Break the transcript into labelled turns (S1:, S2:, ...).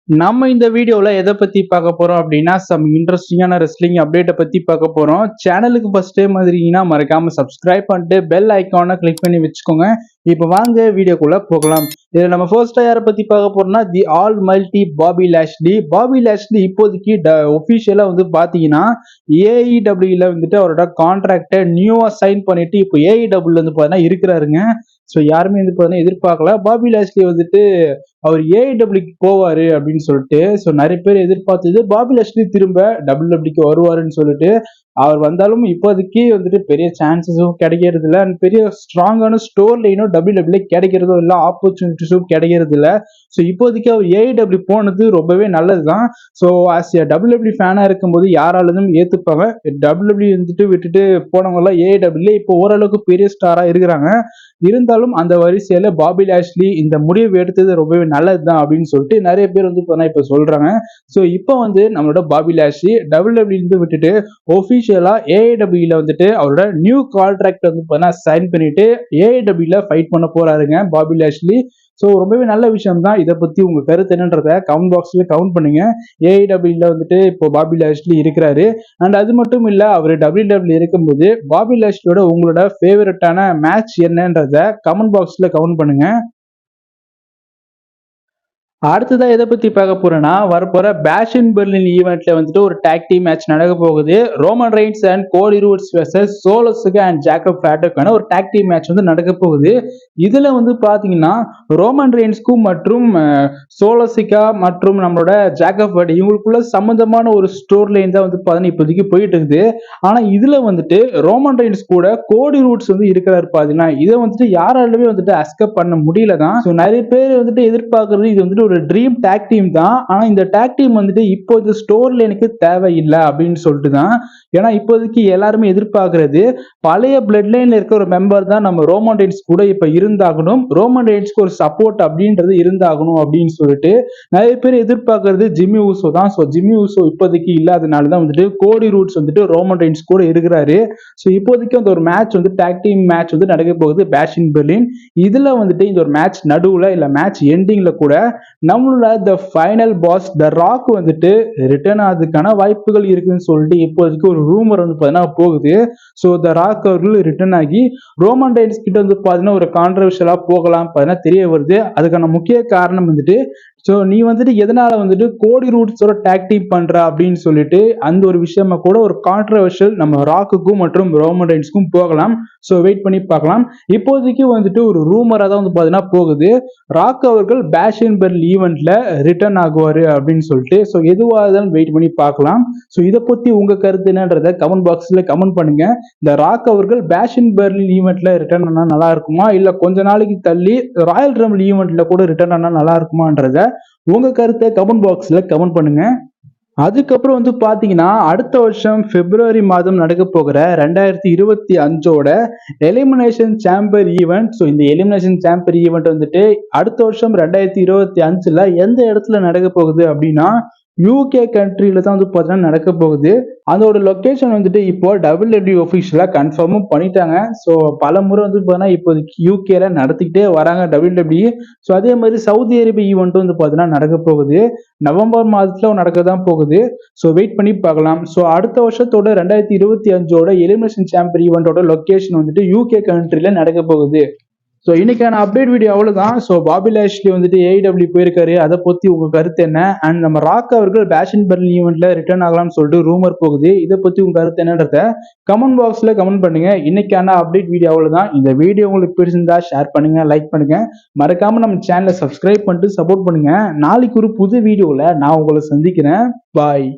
S1: நம்ம இந்த வீடியோல எதை பத்தி பார்க்க போறோம் அப்படின்னா சம் இன்ட்ரெஸ்டிங்கான ரெஸ்லிங் அப்டேட்டை பத்தி பார்க்க போறோம். சேனலுக்கு ஃபர்ஸ்ட் டைம் வந்துருக்கீங்கன்னா மறக்காம சப்ஸ்கிரைப் பண்ணிட்டு பெல் ஐக்கானை கிளிக் பண்ணி வச்சுக்கோங்க. இப்போ வாங்க வீடியோக்குள்ள போகலாம். இதுல நம்ம ஃபர்ஸ்டா யாரை பத்தி பார்க்க போறோம்னா தி ஆல் மல்டி பாபி லாஷ்லி. பாபி லாஷ்லி இப்போதைக்கு ஒபிஷியலா வந்து பாத்தீங்கன்னா ஏஇடபிள்யூல வந்துட்டு அவரோட கான்ட்ராக்டை நியூவா சைன் பண்ணிட்டு இப்போ ஏஇடபிள்யூல வந்து பாத்தீங்கன்னா இருக்கிறாருங்க. ஸோ யாருமே வந்து பாத்தீங்கன்னா எதிர்பார்க்கல பாபி லாஷ்லி வந்துட்டு அவர் ஏஐடபிள்யூக்கு போவாரு அப்படின்னு சொல்லிட்டு. ஸோ நிறைய பேர் எதிர்பார்த்தது பாபி லாஷ்லி திரும்ப டபிள்யூடபிள்யூக்கு வருவாருன்னு சொல்லிட்டு. அவர் வந்தாலும் இப்போதைக்கு வந்துட்டு பெரிய சான்சஸும் கிடைக்கிறது இல்லை, அண்ட் பெரிய ஸ்ட்ராங்கான ஸ்டோர் லைனும் டபிள்யூடபிள்யூ கிடைக்கிறதும் இல்லை, ஆப்பர்ச்சுனிட்டிஸும் கிடைக்கிறது இல்லை. ஸோ இப்போதைக்கு அவர் ஏஐடபிள்யூ போனது ரொம்பவே நல்லது தான். ஸோ ஆஸ் ஏ டபிள்யூடபிள்யூ ஃபேனா இருக்கும்போது யாராலும் ஏத்துப்பாங்க. டபிள்யூடபிள்யூ வந்துட்டு விட்டுட்டு போனவங்கலாம் ஏஐடபிள்யூ இப்போ ஓரளவுக்கு பெரிய ஸ்டாரா இருக்கிறாங்க. இருந்தாலும் அந்த வரிசையில பாபி லாஷ்லி இந்த முடிவு எடுத்தது ரொம்பவே நல்லதுதான் அப்படின்னு சொல்லிட்டு நிறைய பேர் வந்து இப்ப சொல்றாங்க. ஸோ இப்போ வந்து நம்மளோட பாபி லாஷ்லி டபிள்யூடபிள்யூ இருந்து விட்டுட்டு ஒபிஷியலா ஏஐடபிள்யூல வந்துட்டு அவரோட நியூ கான்ட்ராக்ட் வந்து சைன் பண்ணிட்டு ஏஐடபிள்யூல ஃபைட் பண்ண போறாருங்க பாபி லாஷ்லி. ஸோ ரொம்பவே நல்ல விஷயம் தான். இதை பத்தி உங்க கருத்து என்னன்றத கமெண்ட் பாக்ஸ்ல கமெண்ட் பண்ணுங்க. ஏஐடபிள்யூல வந்துட்டு இப்போ பாபி லாஷ்லி இருக்கிறாரு. அண்ட் அது மட்டும் இல்ல, அவர் டபிள்யூடபிள்யூ இருக்கும்போது பாபி லாஷ்லியோட உங்களோட ஃபேவரட்டான மேட்ச் என்னன்றத கமெண்ட் பாக்ஸ்ல கமெண்ட் பண்ணுங்க. அடுத்ததான் எதை பத்தி பார்க்க போறேன்னா வரப்போற பேஷ் இன் பெர்லின் ஈவெண்ட்ல வந்துட்டு ஒரு டாக் டீம் மேட்ச் நடக்க போகுது. Roman Reigns and Cody Rhodes versus சோலோஸுக்கு அண்ட் ஜாக்கப் ஃபிளாட்டுக்கான ஒரு டாக் டீம் மேட்ச் வந்து நடக்க போகுது. இதுல வந்து பாத்தீங்கன்னா ரோமன் ரெயின்ஸ்க்கும் மற்றும் சோலோசிகா மற்றும் நம்மளோட ஜாக்கப் ஃபிளாட் இவங்களுக்குள்ள சம்பந்தமான ஒரு ஸ்டோர் லைன் தான் வந்து பாத்தீங்கன்னா இப்போதைக்கு போயிட்டு இருக்குது. ஆனா இதுல வந்துட்டு ரோமன் ரெயின்ஸ் கூட கோடி ரூட்ஸ் வந்து இருக்கிறாரு பாத்தீங்கன்னா. இதை வந்துட்டு யாராலுமே வந்துட்டு அஸ்கப் பண்ண முடியல தான். நிறைய பேர் வந்துட்டு எதிர்பார்க்கறது இது வந்துட்டு ஒரு ட்ரீம் டாக் டீம் தான். ஆனா இந்த டாக் டீம் வந்துட்டு இப்போது ஸ்டோர் லைனுக்கு தேவையில்லை அப்படின்னு சொல்லிட்டு தான். ஏன்னா இப்போதைக்கு எல்லாருமே எதிர்பார்க்கறது பழைய பிளட் லைன்ல இருக்க ஒரு மெம்பர் தான் நம்ம ரோமன் ரெயின்ஸ் கூட இப்ப இருந்தாகணும், ரோமன் ரெயின்ஸ்க்கு ஒரு சப்போர்ட் அப்படின்றது இருந்தாகணும் அப்படின்னு சொல்லிட்டு நிறைய பேர் எதிர்பார்க்கறது ஜிம்மி ஊசோ தான். ஸோ ஜிம்மி ஊசோ இப்போதைக்கு இல்லாதனால தான் வந்துட்டு கோடி ரூட்ஸ் வந்துட்டு ரோமன் ரெயின்ஸ் கூட இருக்கிறாரு. ஸோ இப்போதைக்கு அந்த ஒரு மேட்ச் வந்து டாக் டீம் மேட்ச் வந்து நடக்க போகுது பேஷ் இன் பெர்லின். இதுல வந்துட்டு இந்த ஒரு மேட்ச் நடுவுல இல்ல மேட்ச் எண்டிங்ல கூட நம்மளோட the final boss the Rock வந்துட்டு ரிட்டர்ன் ஆகிறதுக்கான வாய்ப்புகள் இருக்குன்னு சொல்லிட்டு இப்போதைக்கு ஒரு ரூமர் வந்து பார்த்தீங்கன்னா போகுது. ஸோ த ராக் அவர்கள் ரிட்டர்ன் ஆகி ரோமன் ரெயின்ஸ் கிட்ட வந்து பார்த்தீங்கன்னா ஒரு கான்ட்ரவர்ஷியலா போகலாம் பார்த்தீங்கன்னா தெரிய வருது. அதுக்கான முக்கிய காரணம் வந்துட்டு ஸோ நீ வந்துட்டு எதனால வந்துட்டு கோடி ரூட்ஸோட டாக் டீம் பண்ற அப்படின்னு சொல்லிட்டு அந்த ஒரு விஷயமா கூட ஒரு கான்ட்ரவர்ஷியல் நம்ம ராக்குக்கும் மற்றும் ரோமன் ரெயின்ஸ்க்கும் போகலாம். ஸோ வெயிட் பண்ணி பார்க்கலாம். இப்போதைக்கு வந்துட்டு ஒரு ரூமரா தான் வந்து பார்த்தீங்கன்னா போகுது. ராக் அவர்கள் பேஷ் இன் பெர்லின் ஈவெண்ட்ல ரிட்டர்ன் ஆகுவாரு அப்படின்னு சொல்லிட்டு. ஸோ எதுவாக இருந்தாலும் வெயிட் பண்ணி பார்க்கலாம். ஸோ இதை பத்தி உங்க கருத்து என்னன்றத கமெண்ட் பாக்ஸ்ல கமெண்ட் பண்ணுங்க. இந்த ராக் அவர்கள் பேஷ் இன் பெர்லின் ஈவெண்ட்ல ரிட்டர்ன் ஆனா நல்லா இருக்குமா, இல்ல கொஞ்ச நாளைக்கு தள்ளி ராயல் ரம்பிள் ஈவெண்ட்ல கூட ரிட்டர்ன் ஆனா நல்லா இருக்குமான்றத உங்க கருத்தை கமெண்ட் பாக்ஸ்ல கமெண்ட் பண்ணுங்க. அதுக்கப்புறம் வந்து பாத்தீங்கன்னா அடுத்த வருஷம் பிப்ரவரி மாதம் நடக்க போகிற 2025ஓட எலிமினேஷன் சாம்பர் ஈவெண்ட். ஸோ இந்த எலிமினேஷன் சாம்பர் ஈவெண்ட் வந்துட்டு அடுத்த வருஷம் 2025ல எந்த இடத்துல நடக்க போகுது அப்படின்னா யூகே கண்ட்ரியில தான் வந்து பார்த்தீங்கன்னா நடக்க போகுது. அதோட லொக்கேஷன் வந்துட்டு இப்போ டபிள்யூடபிள்யூ ஒஃபிஷியலா கன்ஃபார்மும் பண்ணிட்டாங்க. ஸோ பல முறை வந்து பார்த்தீங்கன்னா இப்போதைக்கு யூகேல நடத்திக்கிட்டே வராங்க டபிள்யூடபிள்யூ. ஸோ அதே மாதிரி சவுதி அரேபியா ஈவெண்ட் வந்து பார்த்தீங்கன்னா நடக்க போகுது. நவம்பர் மாதத்துல நடக்க தான் போகுது. ஸோ வெயிட் பண்ணி பார்க்கலாம். ஸோ அடுத்த வருஷத்தோட 2025ஓட எலிமினேஷன் சாம்பர் ஈவெண்டோட லொக்கேஷன் வந்துட்டு யூகே கண்ட்ரியில நடக்க போகுது. ஸோ இன்னைக்கான அப்டேட் வீடியோ அவ்வளவுதான். ஸோ பாபி லாஷ்லி வந்துட்டு ஏஐடபிள்யூ போயிருக்காரு, அதை பத்தி உங்க கருத்து என்ன? அண்ட் நம்ம ராக் அவர்கள் பேஷ் இன் பெர்லின் ஈவெண்ட்ல ரிட்டர்ன் ஆகலாம்னு சொல்லிட்டு ரூமர் போகுது, இதை பத்தி உங்க கருத்து என்னன்றத கமெண்ட் பாக்ஸ்ல கமெண்ட் பண்ணுங்க. இன்னைக்கான அப்டேட் வீடியோ அவ்வளவுதான். இந்த வீடியோ உங்களுக்கு பிடிச்சிருந்தா ஷேர் பண்ணுங்க, லைக் பண்ணுங்க, மறக்காம நம்ம சேனலை சப்ஸ்கிரைப் பண்ணிட்டு சப்போர்ட் பண்ணுங்க. நாளைக்கு ஒரு புது வீடியோல நான் உங்களை சந்திக்கிறேன். பாய்.